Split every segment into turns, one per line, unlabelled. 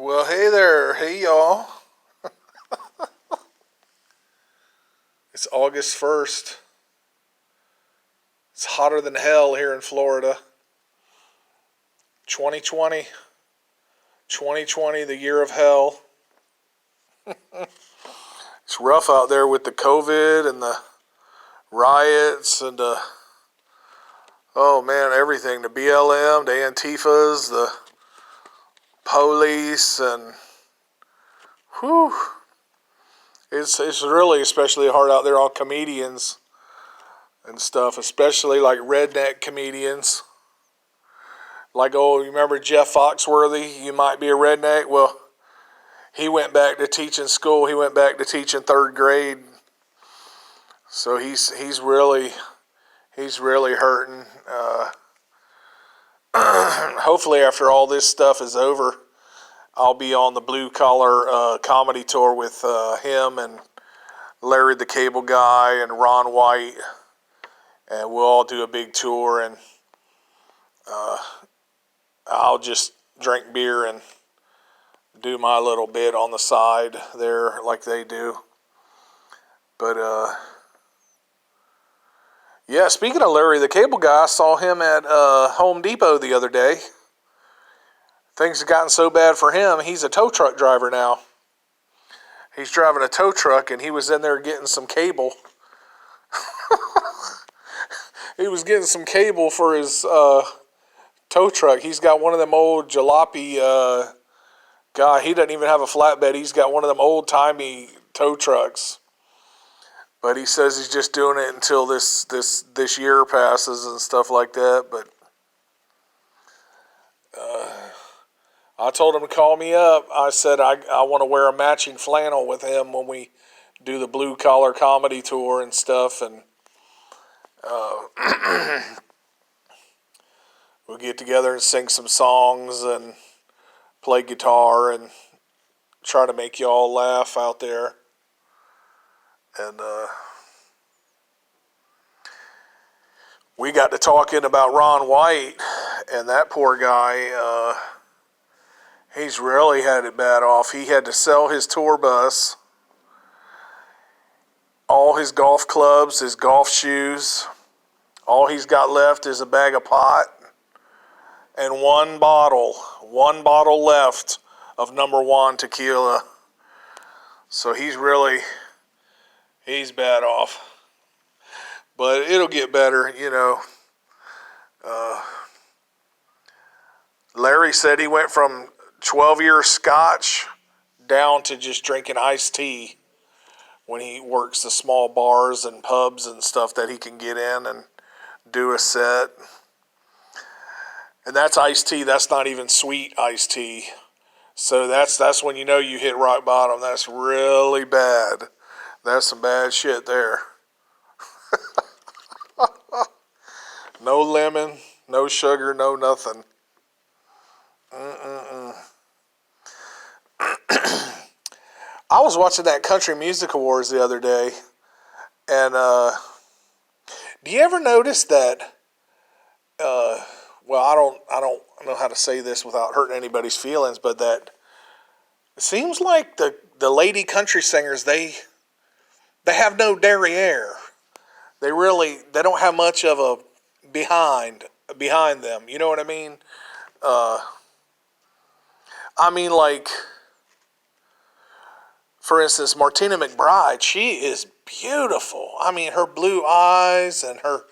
Well, hey there. Hey, y'all. It's August 1st. It's hotter than hell here in Florida. 2020. 2020, the year of hell. It's rough out there with the COVID and the riots and oh man, everything. The BLM, the Antifas, the police, and whew. It's really especially hard out there on comedians and stuff, especially like redneck comedians. Like, oh, you remember Jeff Foxworthy? You might be a redneck. Well, he went back to teaching school. He went back to teaching third grade. So he's really hurting. Hopefully, after all this stuff is over, I'll be on the Blue Collar comedy tour with him and Larry the Cable Guy and Ron White, and we'll all do a big tour, and I'll just drink beer and do my little bit on the side there like they do. But yeah, speaking of Larry the Cable Guy, I saw him at Home Depot the other day. Things have gotten so bad for him, he's a tow truck driver now. He's driving a tow truck, and he was in there getting some cable. He was getting some cable for his tow truck. He's got one of them old jalopy guy. He doesn't even have a flatbed. He's got one of them old-timey tow trucks. But he says he's just doing it until this year passes and stuff like that. But I told him to call me up. I said I want to wear a matching flannel with him when we do the Blue Collar comedy tour and stuff. And we'll get together and sing some songs and play guitar and try to make y'all laugh out there. And we got to talking about Ron White, and that poor guy, he's really had it bad off. He had to sell his tour bus, all his golf clubs, his golf shoes. All he's got left is a bag of pot and one bottle left of number one tequila. So he's bad off. But it'll get better, you know. Larry said he went from 12-year scotch down to just drinking iced tea when he works the small bars and pubs and stuff that he can get in and do a set. And that's iced tea. That's not even sweet iced tea. So that's when you know you hit rock bottom. That's really bad. That's some bad shit there. No lemon, no sugar, no nothing. I was watching that Country Music Awards the other day, and do you ever notice that? Well, I don't know how to say this without hurting anybody's feelings, but that it seems like the lady country singers they have no derriere. They don't have much of a behind them. You know what I mean? Like, for instance, Martina McBride, she is beautiful. I mean, her blue eyes and her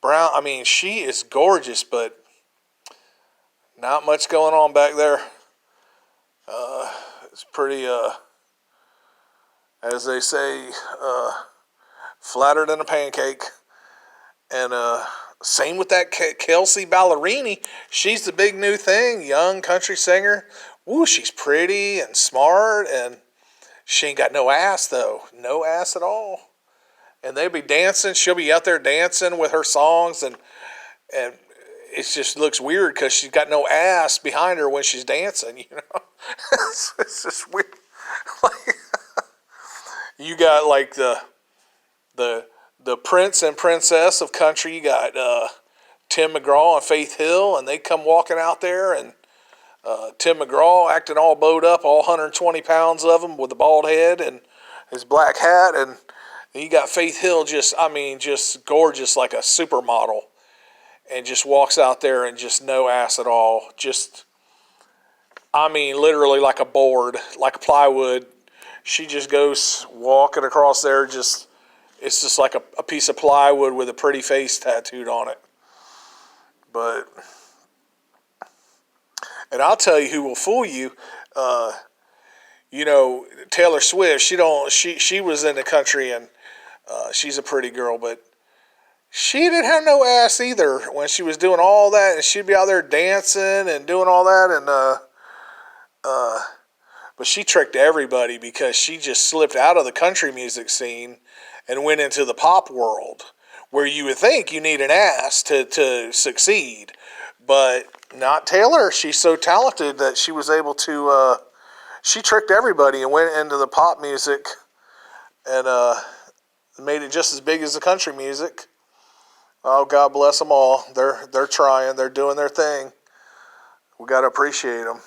brown, I mean, she is gorgeous, but not much going on back there. It's pretty, as they say, flatter than a pancake. And same with that Kelsey Ballerini. She's the big new thing, young country singer. Woo, she's pretty and smart, and she ain't got no ass, though. No ass at all. And they'll be dancing. She'll be out there dancing with her songs, and it just looks weird because she's got no ass behind her when she's dancing, you know. It's just weird. Like, you got like the prince and princess of country. You got Tim McGraw and Faith Hill, and they come walking out there, and Tim McGraw acting all bowed up, all 120 pounds of him with a bald head and his black hat. And you got Faith Hill just gorgeous like a supermodel. And just walks out there and just no ass at all. Literally like a board, like plywood. She just goes walking across there. It's just like a piece of plywood with a pretty face tattooed on it. And I'll tell you who will fool you. Taylor Swift. She was in the country and she's a pretty girl, but she didn't have no ass either when she was doing all that, and she'd be out there dancing and doing all that, but she tricked everybody because she just slipped out of the country music scene and went into the pop world, where you would think you need an ass to succeed, but not Taylor. She's so talented that she was able to. She tricked everybody and went into the pop music, and made it just as big as the country music. Oh, God bless them all. They're trying. They're doing their thing. We got to appreciate them.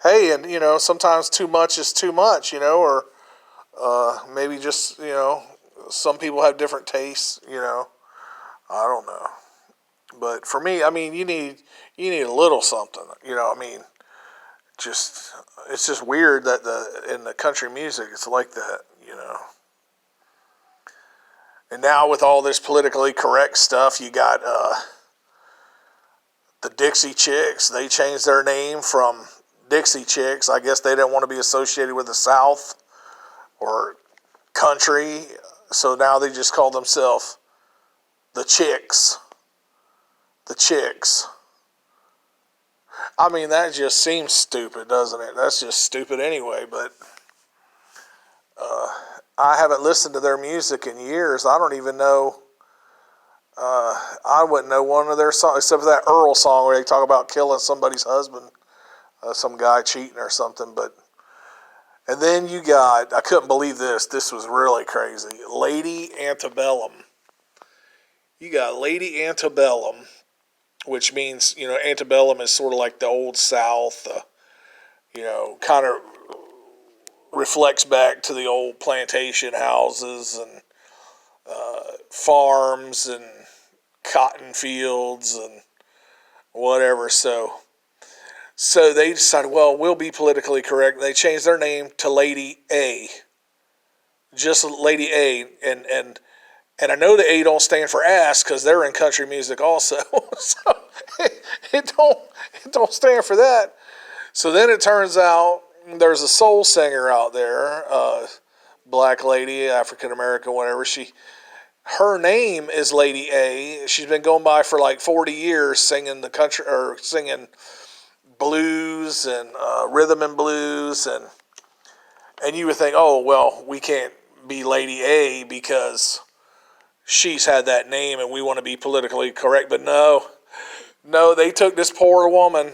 Hey, and, sometimes too much is too much, or maybe just, some people have different tastes, I don't know. But for me, you need a little something, it's just weird that in the country music, it's like that, And now with all this politically correct stuff, you got the Dixie Chicks. They changed their name from Dixie Chicks. I guess they didn't want to be associated with the South or country. So now they just call themselves the Chicks. The Chicks. That just seems stupid, doesn't it? That's just stupid anyway, but I haven't listened to their music in years. I don't even know. I wouldn't know one of their songs except for that Earl song where they talk about killing somebody's husband, some guy cheating or something. And then you got, I couldn't believe this. This was really crazy. Lady Antebellum. You got Lady Antebellum, which means, antebellum is sort of like the old South, kind of reflects back to the old plantation houses and farms and cotton fields and whatever. So they decided, well, we'll be politically correct. They changed their name to Lady A. Just Lady A. And I know the A don't stand for ass because they're in country music also. So it don't stand for that. So then it turns out there's a soul singer out there, black lady, African American, whatever. Her name is Lady A. She's been going by for like 40 years singing the country or singing blues and rhythm and blues, and you would think, oh well, we can't be Lady A because she's had that name and we want to be politically correct. But no, they took this poor woman.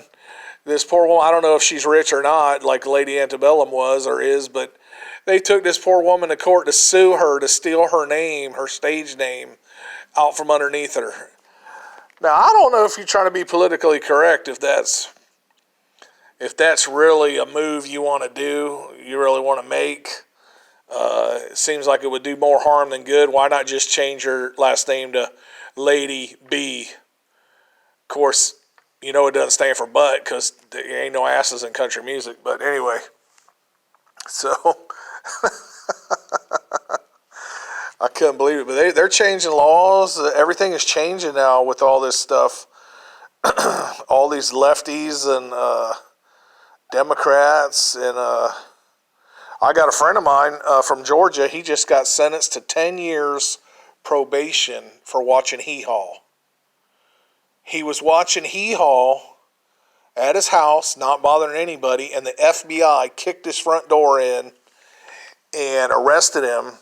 I don't know if she's rich or not, like Lady Antebellum was or is, but they took this poor woman to court to sue her, to steal her name, her stage name, out from underneath her. Now, I don't know if you're trying to be politically correct, if that's really a move you want to do, you really want to make. It seems like it would do more harm than good. Why not just change your last name to Lady B? Of course, it doesn't stand for butt because there ain't no asses in country music. But anyway, so I couldn't believe it. But they're changing laws. Everything is changing now with all this stuff. All these lefties and Democrats. And I got a friend of mine from Georgia. He just got sentenced to 10 years probation for watching Hee Haw. He was watching Hee Haw at his house, not bothering anybody, and the FBI kicked his front door in and arrested him.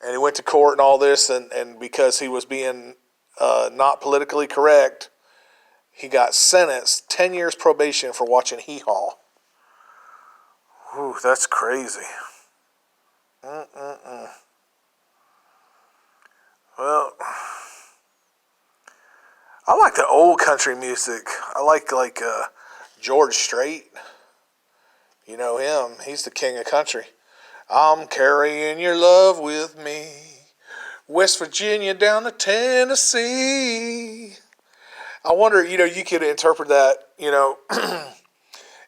And he went to court and all this, and because he was being not politically correct, he got sentenced 10 years probation for watching Hee Haw. Ooh, that's crazy. Well, I like the old country music. I like George Strait, you know him. He's the king of country. I'm carrying your love with me, West Virginia down to Tennessee. I wonder, you could interpret that,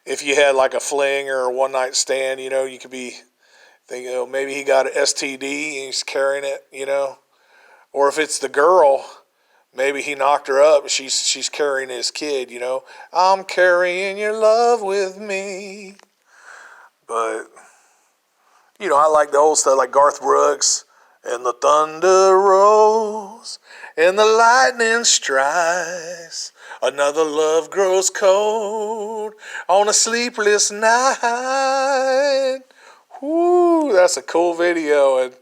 if you had like a fling or a one night stand, you could be thinking, maybe he got an STD and he's carrying it, or if it's the girl, maybe he knocked her up. She's carrying his kid, I'm carrying your love with me. But, I like the old stuff like Garth Brooks. And the thunder rolls, and the lightning strikes. Another love grows cold on a sleepless night. Whoo, that's a cool video. And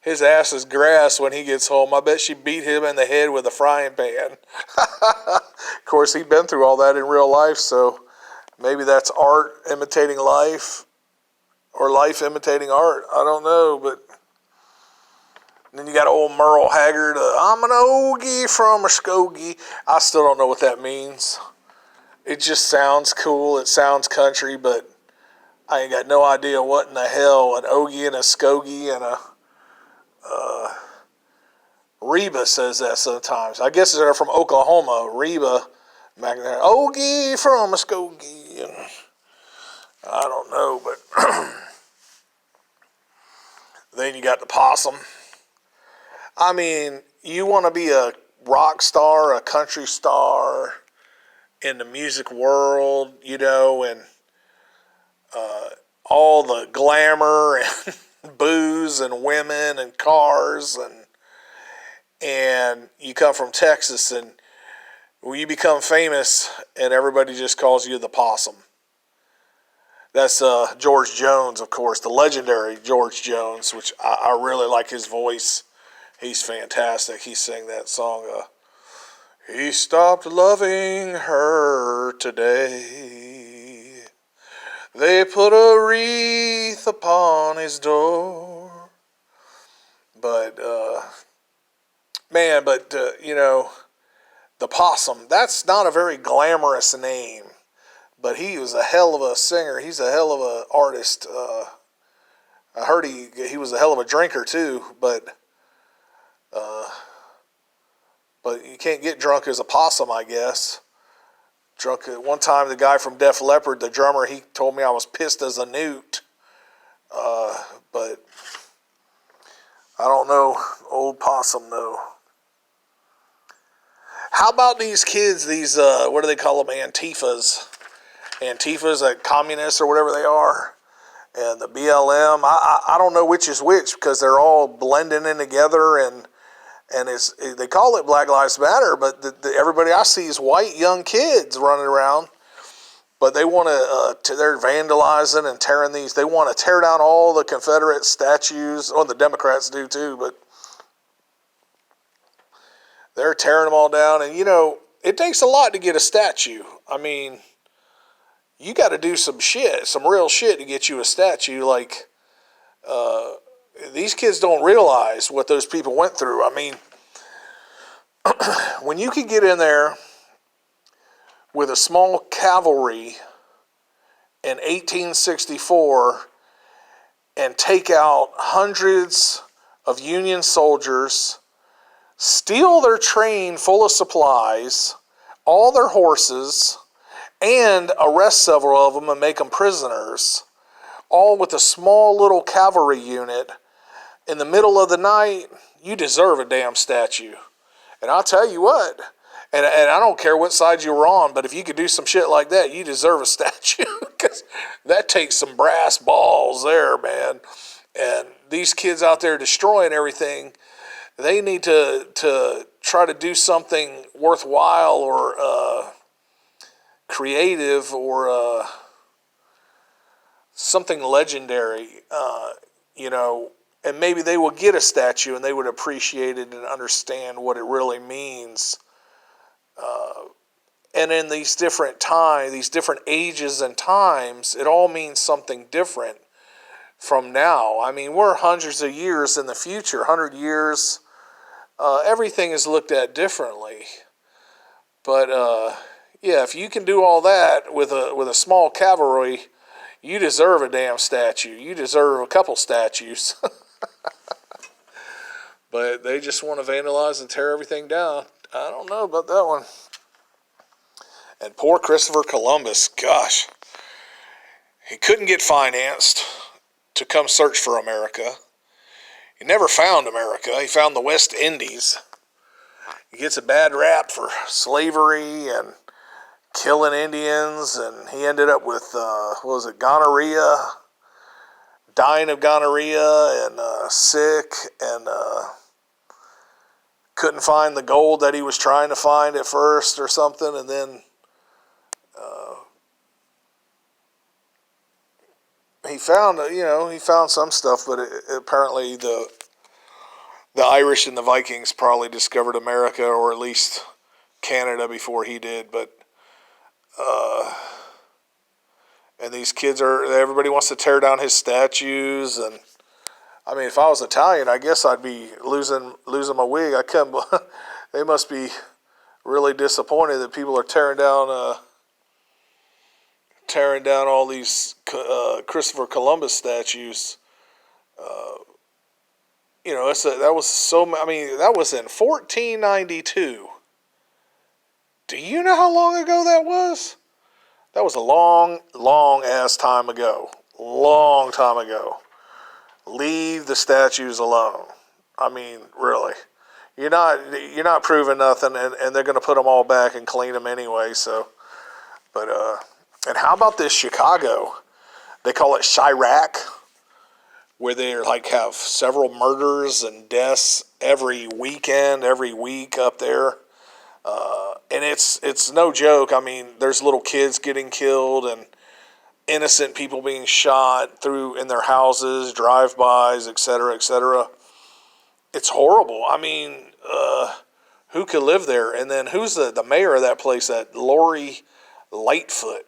his ass is grass when he gets home. I bet she beat him in the head with a frying pan. Of course, he'd been through all that in real life, so maybe that's art imitating life or life imitating art. I don't know, but... And then you got old Merle Haggard, I'm an ogie from Muskogee. I still don't know what that means. It just sounds cool. It sounds country, but I ain't got no idea what in the hell an ogie and a skogie and a Reba says that sometimes. I guess they're from Oklahoma. Reba, back there, ogie from Muskogee. And I don't know, but then you got the Possum. I mean, you want to be a rock star, a country star in the music world, and all the glamour and booze and women and cars, and you come from Texas and you become famous and everybody just calls you the Possum. That's George Jones, of course, the legendary George Jones, which I really like his voice. He's fantastic. He sang that song, he stopped loving her today. They put a wreath upon his door. But, the Possum, that's not a very glamorous name. But he was a hell of a singer. He's a hell of an artist. I heard he was a hell of a drinker, too, but you can't get drunk as a possum, I guess. Drunk at one time, the guy from Def Leppard, the drummer, he told me I was pissed as a newt. But I don't know, old Possum though. How about these kids? These what do they call them? Antifas, like communists or whatever they are, and the BLM. I don't know which is which because they're all blending in together and they call it Black Lives Matter, but everybody I see is white young kids running around. But they want to, they're vandalizing and tearing these. They want to tear down all the Confederate statues. Oh, the Democrats do too, but they're tearing them all down. And, it takes a lot to get a statue. I mean, you got to do some shit, some real shit to get you a statue. Like, these kids don't realize what those people went through. I mean, when you could get in there with a small cavalry in 1864 and take out hundreds of Union soldiers, steal their train full of supplies, all their horses, and arrest several of them and make them prisoners, all with a small little cavalry unit in the middle of the night, you deserve a damn statue. And I'll tell you what, and I don't care what side you were on, but if you could do some shit like that, you deserve a statue, because that takes some brass balls there, man. And these kids out there destroying everything, they need to try to do something worthwhile or creative or something legendary, and maybe they will get a statue and they would appreciate it and understand what it really means. And in these different times, these different ages and times, it all means something different from now. I mean, we're hundreds of years in the future, 100 years. Everything is looked at differently. But, Yeah, if you can do all that with a small cavalry, you deserve a damn statue. You deserve a couple statues. But they just want to vandalize and tear everything down. I don't know about that one. And poor Christopher Columbus, gosh, he couldn't get financed to come search for America. He never found America. He found the West Indies. He gets a bad rap for slavery and killing Indians, and he ended up with, gonorrhea, dying of gonorrhea, and sick, and couldn't find the gold that he was trying to find at first or something, and then he found some stuff, but apparently the Irish and the Vikings probably discovered America, or at least Canada, before he did. But and these kids everybody wants to tear down his statues, and I mean, if I was Italian, I guess I'd be losing my wig. I couldn't. They must be really disappointed that people are tearing down all these Christopher Columbus statues. That was in 1492. Do you know how long ago that was? That was a long, long ass time ago. Long time ago. Leave the statues alone. I mean, really. You're not proving nothing, and they're going to put them all back and clean them anyway. So, but and how about this Chicago? They call it Chirac, where they have several murders and deaths every weekend, every week up there. And it's no joke. I mean, there's little kids getting killed and innocent people being shot through in their houses, drive-bys, etc., etc. It's horrible. I mean, who could live there? And then who's the mayor of that place? That Lori Lightfoot.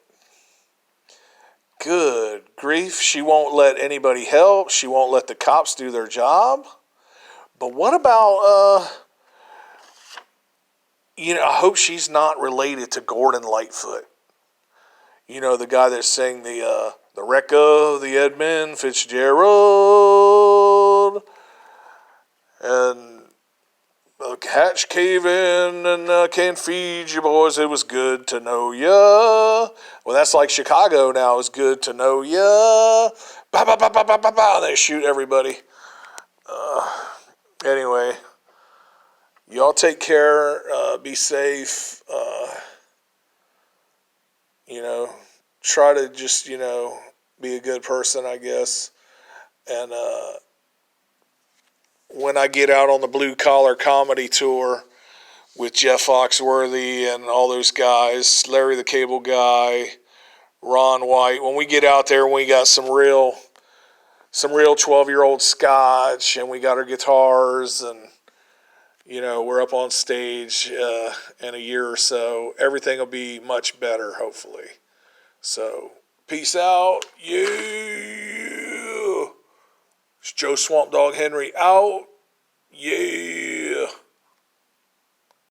Good grief. She won't let anybody help. She won't let the cops do their job. But what about, I hope she's not related to Gordon Lightfoot. You know, the guy that sang the wreck of the Edmund Fitzgerald. And the hatch cave in and can't feed you boys. It was good to know ya. Well, that's like Chicago now. It's good to know ya. Bah, bah, bah, bah, bah, bah, bah. They shoot everybody. Anyway, y'all take care. Be safe. Try to just, be a good person, I guess. And when I get out on the blue collar comedy tour with Jeff Foxworthy and all those guys, Larry the Cable Guy, Ron White, when we get out there and we got some real 12-year-old scotch and we got our guitars and, we're up on stage in a year or so, everything will be much better, hopefully. So, peace out. Yeah. It's Joe Swamp Dog Henry out. Yeah.